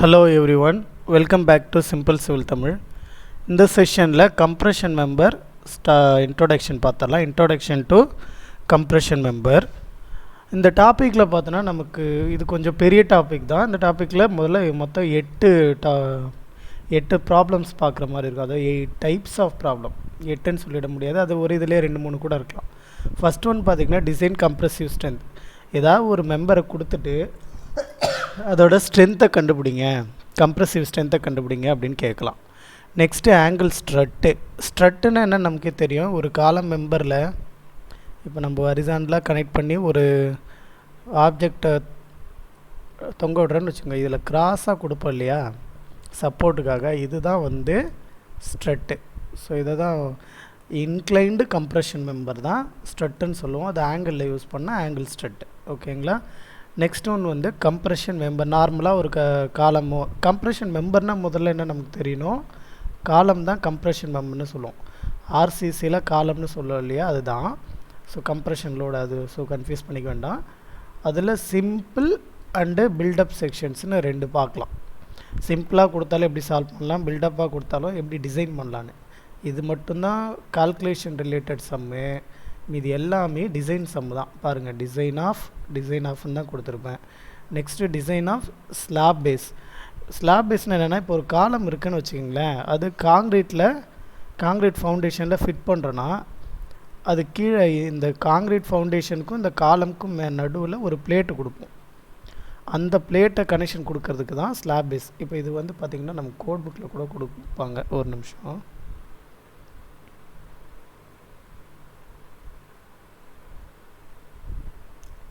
Hello everyone, welcome back to Simple Civil Tamil. In this session la compression member introduction பார்த்தலாம். Introduction to compression member. இந்த டாபிக்ல பார்த்தனா நமக்கு இது கொஞ்சம் பெரிய டாபிக் தான். இந்த டாபிக்ல முதல்ல மொத்தம் 8 ப்ராப்ளம்ஸ் பார்க்குற மாதிரி இருக்கும். அதாவது 8 டைப்ஸ் ஆஃப் ப்ராப்ளம். 8ன்னு சொல்லிட முடியாது. அது ஒரு இதிலே 2-3 கூட இருக்கலாம். ஃபர்ஸ்ட் ஒன் பார்த்தீங்கன்னா டிசைன் கம்ப்ரெசிவ் ஸ்ட்ரென்த். ஏதாவது ஒரு மெம்பரை கொடுத்துட்டு அதோட ஸ்ட்ரென்த்தை கண்டுபிடிங்க, கம்ப்ரெசிவ் ஸ்ட்ரென்த்தை கண்டுபிடிங்க அப்படின்னு கேட்கலாம். நெக்ஸ்ட்டு ஆங்கிள் ஸ்ட்ரட்டுன்னு என்ன நமக்கே தெரியும். ஒரு காலம் மெம்பரில் இப்போ நம்ம ஹரிசாண்டலாக கனெக்ட் பண்ணி ஒரு ஆப்ஜெக்டை தொங்க விடுறேன்னு வச்சுக்கோங்க. இதில் கிராஸாக கொடுப்போம் இல்லையா சப்போர்ட்டுக்காக, இதுதான் வந்து ஸ்ட்ரட்டு. ஸோ இதை தான் இன்க்ளைன்டு கம்ப்ரெஷன் மெம்பர் தான் ஸ்ட்ரட்டுன்னு சொல்லுவோம். அது ஆங்கிளில் யூஸ் பண்ணால் ஆங்கிள் ஸ்ட்ரட்டு. ஓகேங்களா. நெக்ஸ்ட் ஒன் வந்து கம்ப்ரெஷன் மெம்பர். நார்மலாக ஒரு காலமோ கம்ப்ரெஷன் மெம்பர்னால் முதல்ல என்ன நமக்கு தெரியணும், காலம் தான் கம்ப்ரெஷன் மெம்பர்னு சொல்லுவோம். ஆர்சிசியில் காலம்னு சொல்லுவோம் இல்லையா, அதுதான். ஸோ கம்ப்ரெஷன் லோடு அது. ஸோ கன்ஃபியூஸ் பண்ணிக்க வேண்டாம். அதில் சிம்பிள் அண்டு பில்டப் செக்ஷன்ஸ்னு 2 பார்க்கலாம். சிம்பிளாக கொடுத்தாலும் எப்படி சால்வ் பண்ணலாம், பில்டப்பாக கொடுத்தாலும் எப்படி டிசைன் பண்ணலான்னு. இது மட்டும்தான் கால்குலேஷன் ரிலேட்டட் சம்மு. இது எல்லாமே டிசைன் சம் தான். பாருங்கள், டிசைன் ஆஃப்னு தான் கொடுத்துருப்பேன். Next design of slab base. Slab பேஸ்னால் என்னென்னா, இப்போ ஒரு காலம் இருக்குதுன்னு வச்சுக்கிங்களேன், அது காங்க்ரீட் ஃபவுண்டேஷனில் ஃபிட் பண்ணுறோன்னா அது கீழே இந்த காங்க்ரீட் ஃபவுண்டேஷனுக்கும் இந்த காலமுக்கும் நடுவில் ஒரு பிளேட்டு கொடுப்போம். அந்த பிளேட்டை கனெக்ஷன் கொடுக்கறதுக்கு தான் ஸ்லாப் பேஸ். இப்போ இது வந்து பார்த்திங்கன்னா நம்ம கோட் புக்கில் கூட கொடுப்பாங்க. ஒரு நிமிஷம்.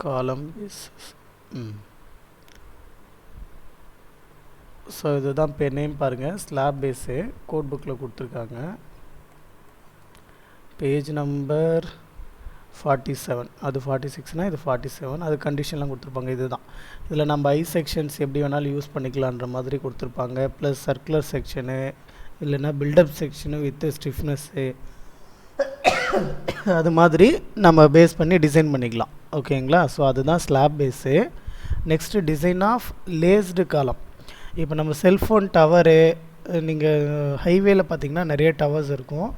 காலம் பேஸஸ். ஸோ இதுதான் நேம் பாருங்கள், ஸ்லாப் பேஸு கோட் புக்கில் கொடுத்துருக்காங்க. பேஜ் நம்பர் 47, அது 46னால் இது 47. அது கண்டிஷன்லாம் கொடுத்துருப்பாங்க. இதுதான். இதில் நம்ம ஐ செக்ஷன்ஸ் எப்படி வேணாலும் யூஸ் பண்ணிக்கலான்ற மாதிரி கொடுத்துருப்பாங்க. ப்ளஸ் சர்க்குலர் செக்ஷனு, இல்லைன்னா பில்டப் செக்ஷனு வித் ஸ்டிஃப்னஸ்ஸு, அது மாதிரி நம்ம பேஸ் பண்ணி டிசைன் பண்ணிக்கலாம். ஓகேங்களா. ஸோ அதுதான் slab base. Next design of laced column. இப்போ நம்ம செல்ஃபோன் டவரு, நீங்கள் ஹைவேல பார்த்திங்கன்னா நிறைய டவர்ஸ் இருக்கும்.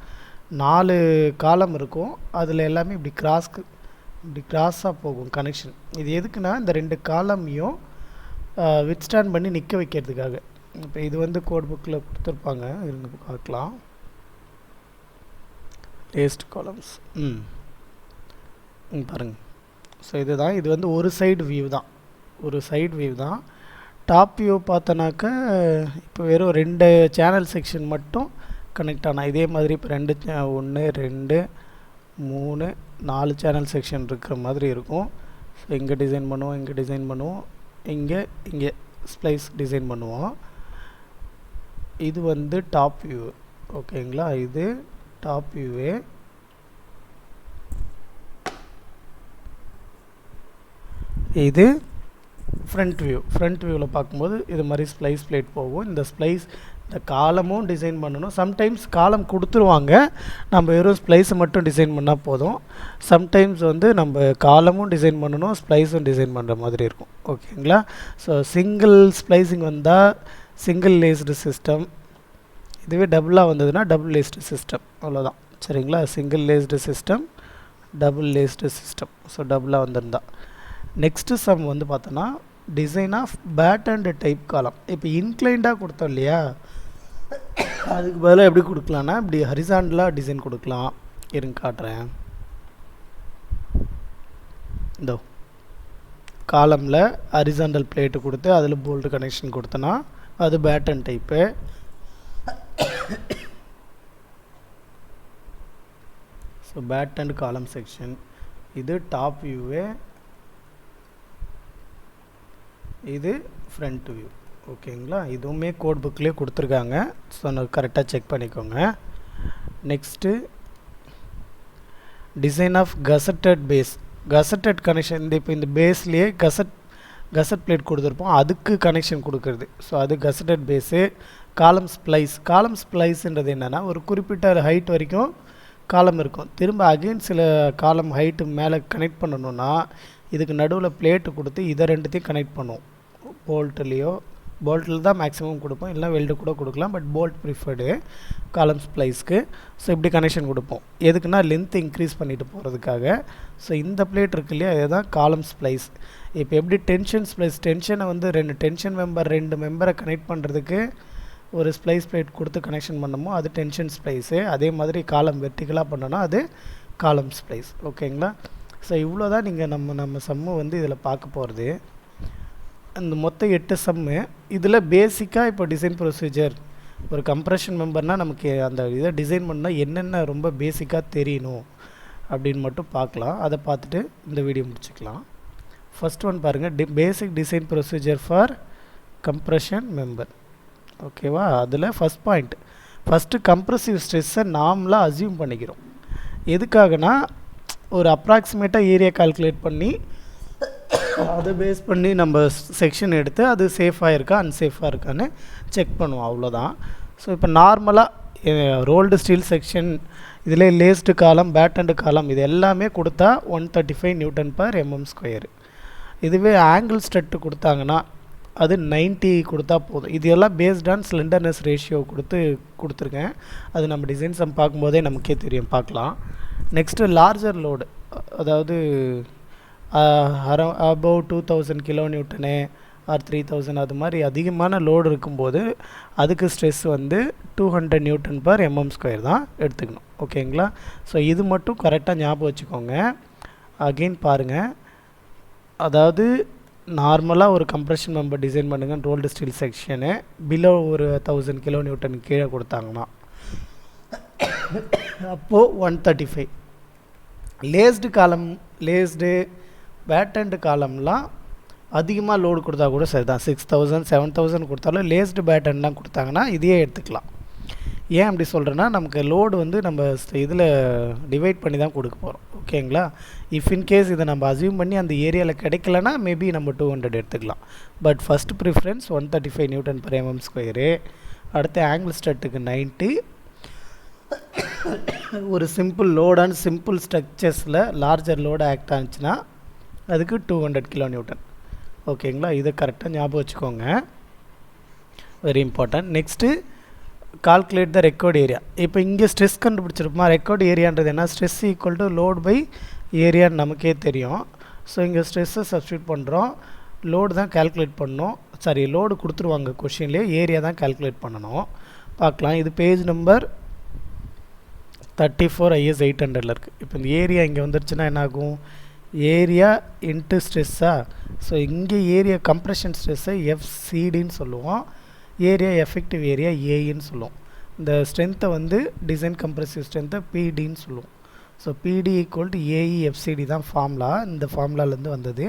4 காலம் இருக்கும். அதில் எல்லாமே இப்படி கிராஸாக போகும் கனெக்ஷன். இது எதுக்குன்னா இந்த 2 காலமையும் வித்ஸ்டாண்ட் பண்ணி நிற்க வைக்கிறதுக்காக. இப்போ இது வந்து கோட் புக்கில் கொடுத்துருப்பாங்க, இருங்க பார்க்கலாம். லேஸ்ட் காலம்ஸ் பாருங்கள். ஸோ இதுதான். இது வந்து ஒரு சைடு வியூ தான். டாப் வியூ பார்த்தோன்னாக்க இப்போ வெறும் 2 சேனல் செக்ஷன் மட்டும் கனெக்ட் ஆனால், இதே மாதிரி இப்போ 1 2 3 4 சேனல் செக்ஷன் இருக்கிற மாதிரி இருக்கும். ஸோ இங்கே டிசைன் பண்ணுவோம், இங்கே ஸ்ப்ளைஸ் டிசைன் பண்ணுவோம். இது வந்து டாப் வியூ. ஓகேங்களா. இது டாப் வியூவே. இது ஃப்ரண்ட் வியூவில் பார்க்கும்போது இது மாதிரி ஸ்ப்ளைஸ் பிளேட் போகும். இந்த காலமும் டிசைன் பண்ணணும். சம்டைம்ஸ் காலம் கொடுத்துருவாங்க, நம்ம வெறும் ஸ்ப்ளைஸை மட்டும் டிசைன் பண்ணால் போதும். சம்டைம்ஸ் வந்து நம்ம காலமும் டிசைன் பண்ணணும், ஸ்ப்ளைஸும் டிசைன் பண்ணுற மாதிரி இருக்கும். ஓகேங்களா. ஸோ சிங்கிள் ஸ்ப்ளைஸிங் வந்தால் சிங்கிள் லேஸ்டு சிஸ்டம், இதுவே டபுளாக வந்ததுன்னா டபுள் லேஸ்டு சிஸ்டம். அவ்வளோதான். சரிங்களா. Single laced system, double laced system. So டபுளாக வந்திருந்தா. நெக்ஸ்ட்டு சம் வந்து பார்த்தோன்னா டிசைன் ஆஃப் பேட்டன்டு டைப் காலம். இப்போ இன்க்ளைண்டாக கொடுத்தோம் இல்லையா, அதுக்கு பதிலாக எப்படி கொடுக்கலான்னா இப்படி ஹரிசாண்டலாக டிசைன் கொடுக்கலாம். இருங்க காட்டுறேன். இதோ காலமில் ஹரிசாண்டல் பிளேட்டு கொடுத்து அதில் போல்டு கனெக்ஷன் கொடுத்தோன்னா அது பேட்டன் டைப்பு. ஸோ பேட்டன்டு காலம் செக்ஷன். இது டாப் வியூவே, இது ஃப்ரண்ட் வியூ. ஓகேங்களா. இதுவுமே கோட் புக்லேயே கொடுத்துருக்காங்க. ஸோ நான் கரெக்டாக செக் பண்ணிக்கோங்க. Next design of gusseted base. Gusseted connection. இப்போ இந்த பேஸ்லேயே கசட் பிளேட் கொடுத்துருப்போம், அதுக்கு கனெக்ஷன் கொடுக்குறது. ஸோ அது கசட்டட் பேஸு. காலம் ஸ்ப்ளைஸ்ன்றது என்னென்னா, ஒரு குறிப்பிட்ட ஹைட் வரைக்கும் காலம் இருக்கும். திரும்ப அகெயின் சில காலம் ஹைட்டு மேலே கனெக்ட் பண்ணணுன்னா இதுக்கு நடுவில் பிளேட்டு கொடுத்து இதை 2த்தையும் கனெக்ட் பண்ணுவோம். போல்ட்லேயோ போல்ட்டில் தான் மேக்ஸிமம் கொடுப்போம், இல்லை வெல்டு கூட கொடுக்கலாம், பட் போல்ட் ப்ரிஃபர்டு காலம் ஸ்ப்ளைஸ்க்கு. ஸோ இப்படி கனெக்ஷன் கொடுப்போம். எதுக்குன்னா லென்த் இன்க்ரீஸ் பண்ணிட்டு போகிறதுக்காக. ஸோ இந்த பிளேட் இருக்கு இல்லையா, இதுதான் காலம் ஸ்ப்ளைஸ். இப்போ எப்படி டென்ஷன் ஸ்ப்ளைஸ், டென்ஷனை வந்து ரெண்டு மெம்பரை கனெக்ட் பண்ணுறதுக்கு ஒரு ஸ்ப்ளைஸ் பிளேட் கொடுத்து கனெக்ஷன் பண்ணமோ அது டென்ஷன் ஸ்ப்ளைஸு. அதே மாதிரி காலம் வெர்டிகலாக பண்ணோன்னா அது காலம் ஸ்ப்ளைஸ். ஓகேங்களா? ஸோ இவ்வளோ தான் நீங்கள் நம்ம சம்மு வந்து இதில் பார்க்க போகிறது. அந்த மொத்தம் 8 சம்மு. இதில் பேசிக்காக இப்போ டிசைன் ப்ரொசீஜர், ஒரு கம்ப்ரெஷன் மெம்பர்னால் நமக்கு அந்த இதை டிசைன் பண்ணால் என்னென்ன ரொம்ப பேசிக்காக தெரியணும் அப்படின்னு மட்டும் பார்க்கலாம். அதை பார்த்துட்டு இந்த வீடியோ முடிச்சுக்கலாம். ஃபஸ்ட் ஒன் பாருங்கள், பேசிக் design procedure for compression member. ஓகேவா? அதில் ஃபஸ்ட் பாயிண்ட், ஃபஸ்ட்டு கம்ப்ரெசிவ் ஸ்ட்ரெஸ்ஸை நார்மலாக அசியூம் பண்ணிக்கிறோம். எதுக்காகனா ஒரு அப்ராக்சிமேட்டாக ஏரியா கால்குலேட் பண்ணி அதை பேஸ் பண்ணி நம்ம செக்ஷன் எடுத்து அது சேஃபாக இருக்கா அன்சேஃபாக இருக்கான்னு செக் பண்ணுவோம், அவ்வளோதான். ஸோ இப்போ நார்மலாக ரோல்டு ஸ்டீல் செக்ஷன் இதில் லேஸ்டு காலம், பேட்டன்டு காலம் இது எல்லாமே கொடுத்தா 135 Nm². இதுவே ஆங்கிள் ஸ்ட்ரெட்டு கொடுத்தாங்கன்னா அது 90 கொடுத்தா போதும். இது எல்லாம் பேஸ்ட் ஆன் ஸ்லெண்டர்னஸ் ரேஷியோ கொடுத்துருக்கேன். அது நம்ம டிசைன்ஸ் பார்க்கும்போதே நமக்கே தெரியும், பார்க்கலாம். நெக்ஸ்ட்டு லார்ஜர் லோடு, அதாவது அபவ் 2000 kN ஆர் 3000 அது மாதிரி அதிகமான லோடு இருக்கும்போது அதுக்கு ஸ்ட்ரெஸ் வந்து 200 Nm² தான் எடுத்துக்கணும். ஓகேங்களா? ஸோ இது மட்டும் கரெக்டாக ஞாபகம் வச்சுக்கோங்க. அகெயின் பாருங்கள், அதாவது நார்மலாக ஒரு கம்ப்ரெஷன் மெம்பர் டிசைன் பண்ணுங்கள், ரோல்டு ஸ்டீல் செக்ஷனு பிலோ ஒரு 1000 kN கீழே கொடுத்தாங்கன்னா அப்போது 135. லேஸ்டு காலம், லேஸ்டு பேட்டன்டு காலம்லாம் அதிகமாக லோடு கொடுத்தா கூட சரி தான், 6000 7000 கொடுத்தாலும் லேஸ்டு பேட்டன்லாம் கொடுத்தாங்கன்னா இதையே எடுத்துக்கலாம். ஏன் அப்படி சொல்கிறேன்னா, நமக்கு லோடு வந்து நம்ம இதில் டிவைட் பண்ணி தான் கொடுக்க போகிறோம். ஓகேங்களா? இஃப் இன்கேஸ் இதை நம்ம அசியூம் பண்ணி அந்த ஏரியாவில் கிடைக்கலனா மேபி நம்ம 200 எடுத்துக்கலாம். But first preference 135 Nm². அடுத்து ஆங்கிள் ஸ்ட்ரெட்டுக்கு 90. ஒரு சிம்பிள் லோடான சிம்பிள் ஸ்ட்ரக்சர்ஸில் லார்ஜர் லோடு ஆக்ட் ஆச்சுன்னா அதுக்கு 200 kN. ஓகேங்களா? இதை கரெக்டாக ஞாபகம் வச்சுக்கோங்க, very important. Next calculate the required area. இப்போ இங்கே ஸ்ட்ரெஸ் கண்டுபிடிச்சிருப்போமா, ரெக்கார்ட் ஏரியான்றது என்ன, stress equal to load by ஏரியான்னு நமக்கே தெரியும். ஸோ இங்கே ஸ்ட்ரெஸ்ஸை சப்ஸ்டியூட் பண்ணுறோம், லோடு தான் கால்குலேட் பண்ணணும். சாரி, லோடு கொடுத்துருவாங்க கொஷின்லேயே, ஏரியா தான் கால்குலேட் பண்ணணும். பார்க்கலாம், இது பேஜ் நம்பர் 34 IS 800 இருக்குது. இப்போ இந்த ஏரியா இங்கே வந்துருச்சுன்னா என்ன ஆகும், ஏரியா இன்ட்டு ஸ்ட்ரெஸ்ஸா. ஸோ இங்கே ஏரியா கம்ப்ரெஷன் ஸ்ட்ரெஸ்ஸை FCDன்னு சொல்லுவோம், ஏரியா எஃபெக்டிவ் ஏரியா ஏன்னு சொல்லுவோம். இந்த ஸ்ட்ரென்த்தை வந்து டிசைன் கம்ப்ரெசிவ் ஸ்ட்ரென்த்தை PDன்னு சொல்லுவோம். So PD equal to AE FCD தான் ஃபார்முலா, இந்த ஃபார்முலாலேருந்து வந்தது.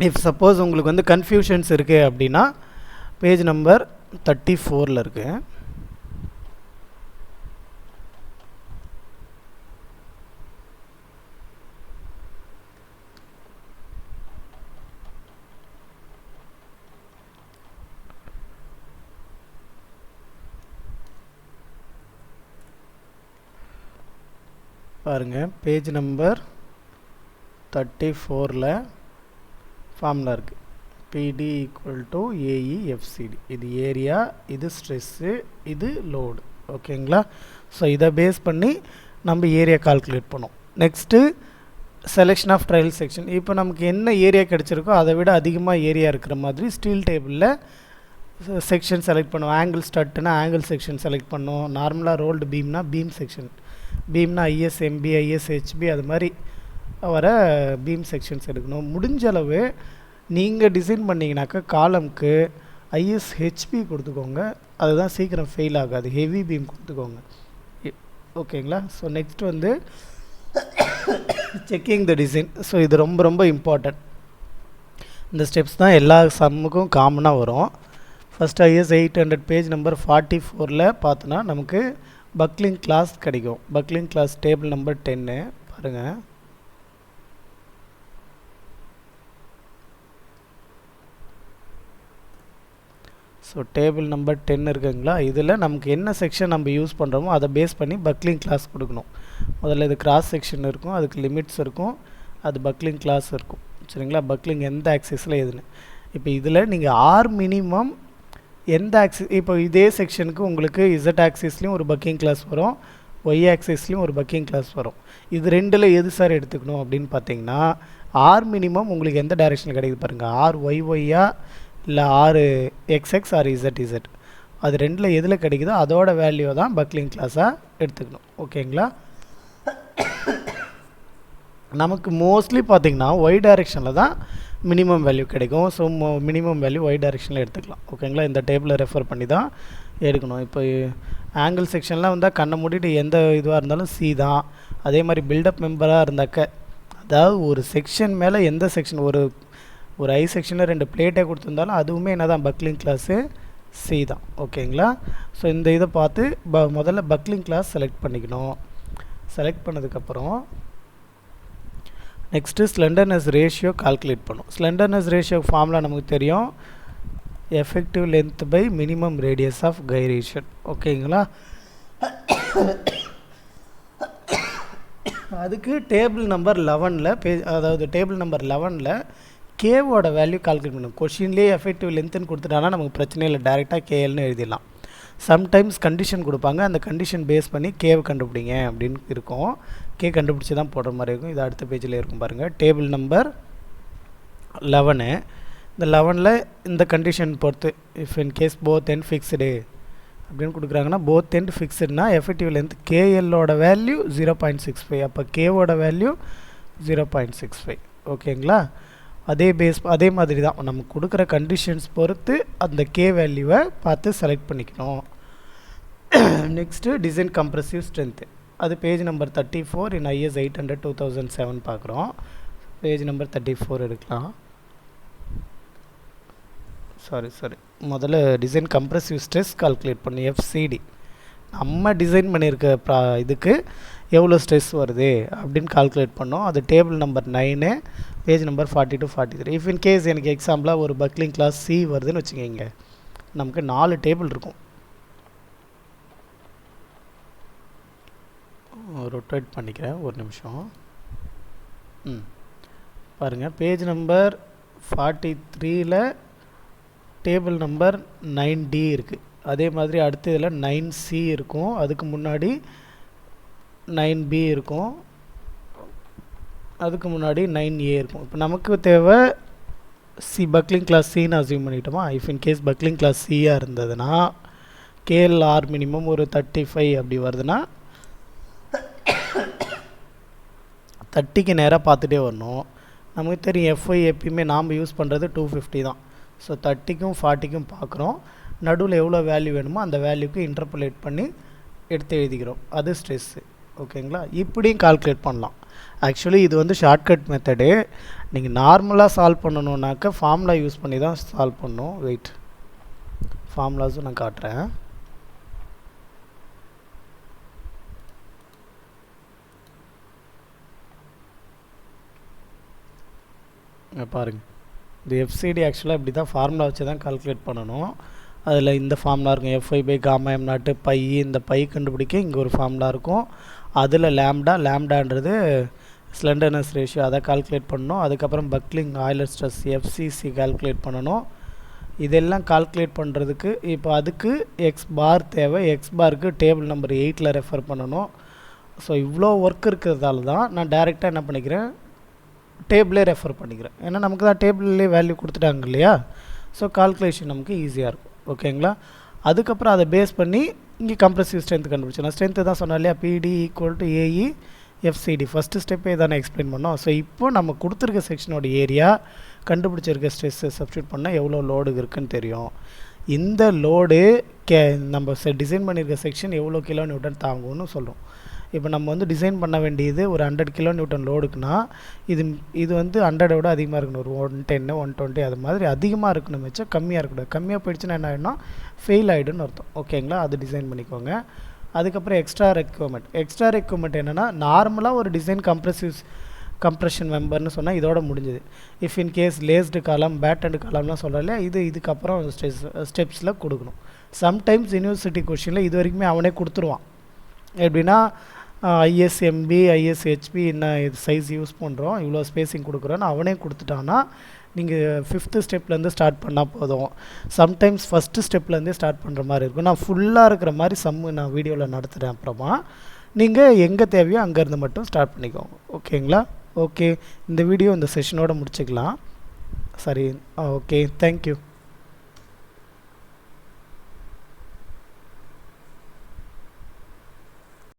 இஃப் சப்போஸ் உங்களுக்கு வந்து கன்ஃபியூஷன்ஸ் இருக்குது அப்படின்னா பேஜ் நம்பர் 34 இருக்குது. பாருங்கள், பேஜ் நம்பர் 34ல் ஃபார்முலா இருக்குது, PD equal to AE FCD. இது ஏரியா, இது ஸ்ட்ரெஸ்ஸு, இது லோடு. ஓகேங்களா? ஸோ இதை பேஸ் பண்ணி நம்ம ஏரியா கால்குலேட் பண்ணோம். Next selection of trial section. இப்போ நமக்கு என்ன ஏரியா கிடச்சிருக்கோ அதை விட அதிகமாக ஏரியா இருக்கிற மாதிரி ஸ்டீல் டேபிளில் செக்ஷன் செலக்ட் பண்ணுவோம். ஆங்கிள் ஸ்டட்டுனா ஆங்கிள் செக்ஷன் செலக்ட் பண்ணோம். நார்மலாக ரோல்டு பீம்னா பீம் செக்ஷன், பீம்னா ISMB ISHB அது மாதிரி வர பீம் செக்ஷன்ஸ் எடுக்கணும். முடிஞ்ச அளவு நீங்கள் டிசைன் பண்ணிங்கனாக்கா காலம்க்கு ISHB கொடுத்துக்கோங்க, அதுதான் சீக்கிரம் ஃபெயில் ஆகாது. ஹெவி பீம் கொடுத்துக்கோங்க. ஓகேங்களா? ஸோ நெக்ஸ்ட் வந்து செக்கிங் த டிசைன். ஸோ இது ரொம்ப ரொம்ப இம்பார்ட்டன்ட். இந்த ஸ்டெப்ஸ் தான் எல்லா சம்முக்கும் காமனாக வரும். ஃபஸ்ட் IS 800 பேஜ் நம்பர் 44ல் பார்த்தோன்னா நமக்கு பக்லிங் கிளாஸ் கிடைக்கும். பக்லிங் கிளாஸ் டேபிள் நம்பர் 10 பாருங்கள். ஸோ டேபிள் நம்பர் 10 இருக்குங்களா, இதில் நமக்கு என்ன செக்ஷன் நம்ம யூஸ் பண்ணுறோமோ அதை பேஸ் பண்ணி பக்லிங் கிளாஸ் கொடுக்கணும். முதல்ல இது கிராஸ் செக்ஷன் இருக்கும், அதுக்கு லிமிட்ஸ் இருக்கும், அது பக்லிங் கிளாஸ் இருக்கும். சரிங்களா, பக்லிங் எந்த ஆக்சிஸில் எதுன்னு. இப்போ இதில் நீங்கள் ஆர் மினிமம் எந்த ஆக்சிஸ், இப்போ இதே செக்ஷனுக்கு உங்களுக்கு இசட் ஆக்சிஸ்லேயும் ஒரு பக்கிங் கிளாஸ் வரும், ஒய் ஆக்சிஸ்லேயும் ஒரு பக்கிங் கிளாஸ் வரும். இது ரெண்டில் எது சார் எடுத்துக்கணும் அப்படின்னு பார்த்தீங்கன்னா, ஆர் மினிமம் உங்களுக்கு எந்த டைரெக்ஷனில் கிடைக்குது பாருங்கள், ஆர் ஒய்ஒய்யா இல்லை ஆர் எக்ஸ்எக்ஸ் ஆர் இசட், அது ரெண்டில் எதில் கிடைக்குதோ அதோட வேல்யூ தான் பக்லிங் கிளாஸாக எடுத்துக்கணும். ஓகேங்களா, நமக்கு மோஸ்ட்லி பார்த்திங்கன்னா ஒய் டைரெக்ஷனில் தான் மினிமம் வேல்யூ கிடைக்கும். ஸோ மினிமம் வேல்யூ ஒய் டைரெக்ஷனில் எடுத்துக்கலாம். ஓகேங்களா, இந்த டேபிளை ரெஃபர் பண்ணி தான் எடுக்கணும். இப்போ ஆங்கிள் செக்ஷன்லாம் வந்தால் கண்ணை மூடிட்டு எந்த இதுவாக இருந்தாலும் சி தான். அதே மாதிரி பில்டப் மெம்பராக இருந்தாக்க, அதாவது ஒரு செக்ஷன் மேலே எந்த செக்ஷன், ஒரு ஐ செக்ஷனில் 2 பிளேட்டே கொடுத்துருந்தாலும் அதுவுமே என்ன தான் பக்லிங் கிளாஸு சி தான். ஓகேங்களா, ஸோ இந்த இதை பார்த்து முதல்ல பக்லிங் கிளாஸ் செலக்ட் பண்ணிக்கணும். செலக்ட் பண்ணதுக்கப்புறம் நெக்ஸ்ட்டு ஸ்லெண்டர்னஸ் ரேஷியோ கால்குலேட் பண்ணும். ஸ்லெண்டர்னஸ் ரேஷியோ ஃபார்முலா நமக்கு தெரியும், effective length by minimum radius of gyration. ஓகேங்களா, அதுக்கு டேபிள் நம்பர் 11 அதாவது டேபிள் நம்பர் 11 கேவோட வேல்யூ கால்குலேட் பண்ணணும். கொஷின்லேயே எஃபெக்டிவ் லென்த்துன்னு கொடுத்துட்டாங்கன்னா நமக்கு பிரச்சனை இல்லை, டேரெக்டாக கேஎல்னு எழுதிடலாம். சம்டைம்ஸ் கண்டிஷன் கொடுப்பாங்க, அந்த கண்டிஷன் பேஸ் பண்ணி கேவை கண்டுபிடிங்க அப்படின்னு இருக்கும். கே கண்டுபிடிச்சி தான் போடுற மாதிரி இருக்கும். இது அடுத்த பேஜில் இருக்கும் பாருங்கள், டேபிள் நம்பர் 11. இந்த 11 இந்த கண்டிஷன் பொறுத்து, if in case both end fixed அப்படின்னு கொடுக்குறாங்கன்னா, போத் எண்ட் ஃபிக்ஸ்டுனா எஃபெக்டிவ் லென்த் கேஎல்லோட வேல்யூ 0.65, அப்போ கேவோட வேல்யூ 0.65. ஓகேங்களா, அதே மாதிரி தான் நமக்கு கொடுக்குற கண்டிஷன்ஸ் பொறுத்து அந்த கே வேல்யூவை பார்த்து செலக்ட் பண்ணிக்கணும். நெக்ஸ்ட்டு டிசைன் கம்ப்ரெசிவ் ஸ்ட்ரென்த்து, அது பேஜ் நம்பர் 34 இன் ஐஎஸ் 800/2007 பார்க்குறோம். பேஜ் நம்பர் 34 எடுக்கலாம். சாரி முதல்ல டிசைன் கம்ப்ரெசிவ் ஸ்ட்ரெஸ் கால்குலேட் பண்ணி எஃப்சிடி, நம்ம டிசைன் பண்ணியிருக்க இதுக்கு எவ்வளோ ஸ்ட்ரெஸ் வருது அப்படின்னு கால்குலேட் பண்ணோம். அது table number 9, page number 40 to 43. If in case எனக்கு எக்ஸாம்பிளாக ஒரு பக்லிங் கிளாஸ் சி வருதுன்னு வச்சுக்கோங்க, நமக்கு 4 டேபிள் இருக்கும். ரொட்டேட் பண்ணிக்கிறேன் ஒரு நிமிஷம். பாருங்கள், page number 43 table number 9D இருக்குது. அதே மாதிரி அடுத்த இதில் 9C இருக்கும், அதுக்கு முன்னாடி 9B இருக்கும், அதுக்கு முன்னாடி 9A இருக்கும். இப்போ நமக்கு தேவை பக்லிங் கிளாஸ் சின்னு அசியூம் பண்ணிட்டோமா. If in case buckling class சியாக இருந்ததுன்னா கேஎல்ஆர் மினிமம் ஒரு 35 அப்படி வருதுன்னா 30க்கு நேராக பார்த்துட்டே வரணும். நமக்கு தெரியும் எஃப்ஐ எப்பயுமே நாம் யூஸ் பண்ணுறது 250 தான். ஸோ 30க்கும் 40க்கும் பார்க்குறோம், நடுவில் எவ்வளோ வேல்யூ வேணுமோ அந்த வேல்யூக்கு இன்டர்போலேட் பண்ணி எடுத்து எழுதிக்கிறோம், அது ஸ்ட்ரெஸ்ஸு. ஓகேங்களா, இப்படியும் கால்குலேட் பண்ணலாம். ஆக்சுவலி இது வந்து ஷார்ட்கட் மெத்தடு. நீங்கள் நார்மலாக சால்வ் பண்ணணுன்னாக்க ஃபார்முலா யூஸ் பண்ணி தான் சால்வ் பண்ணணும். வெயிட், ஃபார்முலாஸும் நான் காட்டுறேன். பாருங்கள், இந்த எஃப்சிடி ஆக்சுவலாக இப்படி தான் ஃபார்முலா வச்சு தான் கால்குலேட் பண்ணணும். அதில் இந்த ஃபார்முலா இருக்கும், எஃப்ஐ பை காமா எம் நாட்டு பை. இந்த பை கண்டுபிடிக்க இங்கே ஒரு ஃபார்முலா இருக்கும். அதில் லேம்டான்றது ஸ்லெண்டர்னஸ் ரேஷியோ, அதை கால்குலேட் பண்ணணும். அதுக்கப்புறம் buckling Euler stress FCC calculate பண்ணணும். இதெல்லாம் கால்குலேட் பண்ணுறதுக்கு இப்போ அதுக்கு எக்ஸ் பார் தேவை. எக்ஸ் பாருக்கு டேபிள் நம்பர் 8 ரெஃபர் பண்ணணும். ஸோ இவ்வளோ ஒர்க் இருக்கிறதால தான் நான் டைரெக்டாக என்ன பண்ணிக்கிறேன், டேபிளே ரெஃபர் பண்ணிக்கிறேன். ஏன்னா நமக்கு தான் டேபிள்லேயே வேல்யூ கொடுத்துட்டாங்க இல்லையா. ஸோ கால்குலேஷன் நமக்கு ஈஸியாக இருக்கும். ஓகேங்களா, அதுக்கப்புறம் அதை பேஸ் பண்ணி இங்கே கம்ப்ரெசிவ் ஸ்ட்ரென்த் கண்டுபிடிச்சேன். ஸ்ட்ரென்த்து தான் சொன்னேன் இல்லையா, P D equal to A E F C D. First ஸ்டெப்பே தானே எக்ஸ்பிளைன் பண்ணோம். ஸோ இப்போ நம்ம கொடுத்துருக்க செக்ஷனோட ஏரியா கண்டுபிடிச்சிருக்க ஸ்ட்ரெஸ்ஸை சப்ஸ்டியூட் பண்ணால் எவ்வளோ லோடு இருக்குதுன்னு தெரியும். இந்த லோடு நம்ம டிசைன் பண்ணியிருக்க செக்ஷன் எவ்வளோ கிலோ நியூட்டன் தாங்கும்னு சொல்கிறோம். இப்போ நம்ம வந்து டிசைன் பண்ண வேண்டியது ஒரு 100 கிலோ நியூட்டன் லோடுக்குன்னா இது வந்து 100 விட அதிகமாக இருக்கணும். ஒரு 110 120 அது மாதிரி அதிகமாக இருக்கணும், வச்சா கம்மியாக இருக்கக்கூடாது. கம்மியாக போயிடுச்சுன்னா என்ன ஆகிடும்னா ஃபெயில் ஆகிடும்னு அர்த்தம். ஓகேங்களா, அது டிசைன் பண்ணிக்கோங்க. அதுக்கப்புறம் எக்ஸ்ட்ரா ரெக்யூர்மெண்ட் என்னென்னா, நார்மலாக ஒரு டிசைன் கம்ப்ரெஷன் மெம்பர்னு சொன்னால் இதோட முடிஞ்சது. இஃப் இன் கேஸ் லேஸ்டு காலம் பேட்டன்டு காலம்லாம் சொல்கிறல, இதுக்கப்புறம் ஸ்டெப்ஸில் கொடுக்கணும். சம்டைம்ஸ் யூனிவர்சிட்டி கொஷினில் இது வரைக்குமே அவனே கொடுத்துருவான். எப்படின்னா ஐஎஸ்எம்பி ஐஎஸ்ஹெச்பி என்ன இது சைஸ் யூஸ் பண்ணுறோம், இவ்வளோ ஸ்பேஸிங் கொடுக்குறோன்னு அவனே கொடுத்துட்டான்னா நீங்கள் 5th ஸ்டெப்லேருந்து ஸ்டார்ட் பண்ணால் போதும். சம்டைம்ஸ் ஃபஸ்ட்டு ஸ்டெப்லேருந்தே ஸ்டார்ட் பண்ணுற மாதிரி இருக்கும். நான் ஃபுல்லாக இருக்கிற மாதிரி நான் வீடியோவில் நடத்துகிறேன். அப்புறமா நீங்கள் எங்கே தேவையோ அங்கேருந்து மட்டும் ஸ்டார்ட் பண்ணிக்கோங்க. ஓகேங்களா? ஓகே, இந்த வீடியோ இந்த செஷனோட முடிச்சுக்கலாம். சரி, ஓகே, தேங்க்யூ.